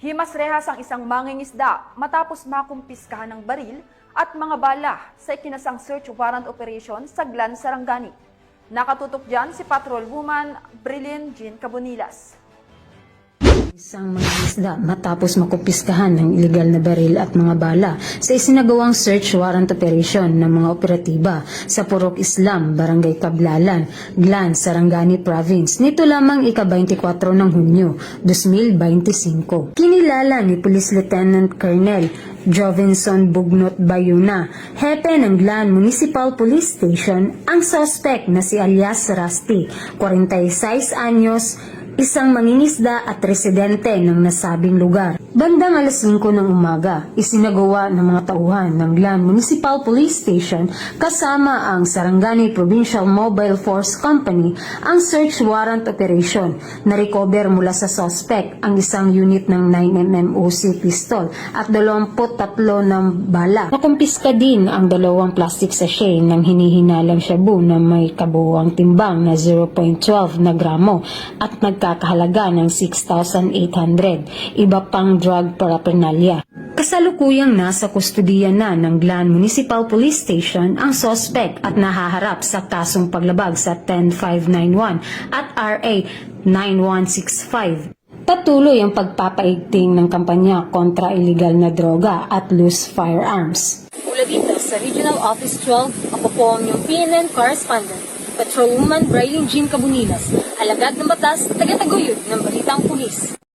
Himas rehas ang isang mangingisda matapos makumpiskahan ng baril at mga bala sa ikinasang search warrant operation sa Glan, Sarangani. Nakatutok dyan si Patrolwoman Brilliant Jean Cabonilas. Isang mangingisda matapos makumpiskahan ng ilegal na baril at mga bala sa isinagawang search warrant operation ng mga operatiba sa Purok Islam, Barangay Cablalan, Glan, Sarangani Province nito lamang ika-24 ng Hunyo 2025. Kinilala ni Police Lieutenant Colonel Jovinson Bugnot Bayuna, hepe ng Glan Municipal Police Station, ang suspect na si alias Rusty, 46 anyos, isang mangingisda at residente ng nasabing lugar. Bandang alas 5 ng umaga, isinagawa ng mga tauhan ng Glan Municipal Police Station kasama ang Sarangani Provincial Mobile Force Company ang search warrant operation. Na-recover mula sa suspect ang isang unit ng 9mm Uzi pistol at 23 ng bala. Nakumpiska din ang 2 plastic sachet ng hinihinalang shabu na may kabuuang timbang na 0.12 na gramo at nagkakahalaga ng 6,800. Iba pang drug paraphernalia. Kasalukuyang nasa kustudiya na ng Glan Municipal Police Station ang suspect at nahaharap sa kasong paglabag sa 10591 at RA 9165. Patuloy ang pagpapaigting ng kampanya kontra iligal na droga at loose firearms. Mula dito sa Regional Office 12, ako po ang inyong PNN correspondent, Patrolwoman Brilliant Jean Cabonilas, alagad ng batas, taga-taguyod ng Balitang Pulis.